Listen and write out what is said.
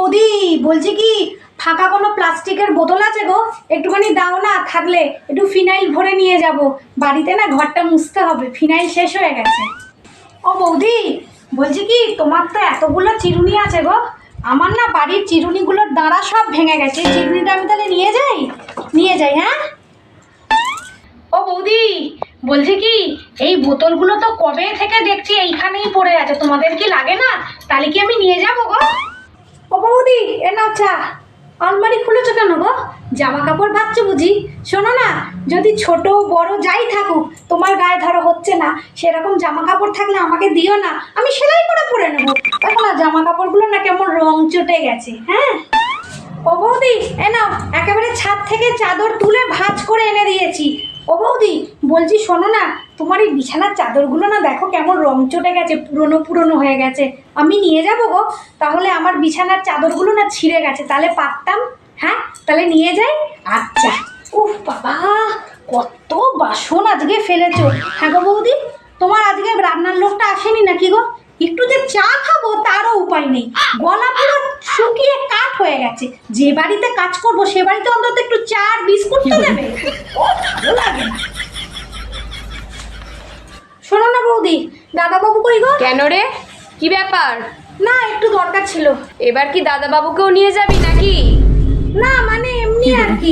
বৌদি, বলছি কি ফাঁকা কোনো প্লাস্টিকের বোতল আছে গো? একটুখানি দাও না, থাকলে একটু ফিনাইল ভরে নিয়ে যাব। বাড়িতে না ঘরটা মুছতে হবে, ফিনাইল শেষ হয়ে গেছে। ও বৌদি, বলছি কি তোমার তো এতগুলো চিরুনি আছে গো, আমার না বাড়ির চিরুনিগুলোর দাঁড়া সব ভেঙে গেছে। চিরুনিটা আমি তাহলে নিয়ে যাই। হ্যাঁ ও বৌদি, বলছি কি এই বোতলগুলো তো কবে থেকে দেখছি এইখানেই পড়ে আছে, তোমাদের কি লাগে না? তাহলে কি আমি নিয়ে যাবো গো? ও বৌদি, এ নাও চা। আলমারি খুলেছো কেন গো? জামা কাপড় ভাবছো বুঝি? শোনো না, যদি ছোট বড় যাই থাকুক, তোমার গায়ে ধরো হচ্ছে না, সেরকম জামা কাপড় থাকলে আমাকে দিও না, আমি সেলাই করে পরে নেবো। দেখো না জামা কাপড়গুলো না কেমন রং চটে গেছে। হ্যাঁ ও বৌদি, এ নাও, একেবারে ছাদ থেকে চাদর তুলে ভাঁজ করে এনে দিয়েছি। ও বৌদি, বলছি শোনো না, তোমার এই বিছানার চাদরগুলো না দেখো কেমন রং চটে গেছে, পুরনো পুরনো হয়ে গেছে। আমি নিয়ে যাবো গো, তাহলে আমার বিছানার চাদরগুলো না ছিঁড়ে গেছে, তাহলে পারতাম। হ্যাঁ তাহলে নিয়ে যাই। আচ্ছা। উফ বাবা, কত বাসন আজকে ফেলেছো। হ্যাঁ গো বৌদি, তোমার আজকে রান্নার লোকটা আসেনি নাকি গো? একটু যে চা খাবো তারও উপায় নেই, গলা পুরো শুকিয়ে কাঠ হয়ে গেছে। যে বাড়িতে কাজ করবো সে বাড়িতে অন্তত একটু চা আর বিস্কুট তো দেবে। ও ভালো লাগে না। শোনো না বৌদি, দাদাবাবু কই গো? কেন রে, কি ব্যাপার? না একটু দরকার ছিল। এবার কি দাদাবাবুকেও নিয়ে যাবি নাকি? না মানে এমনি আর কি।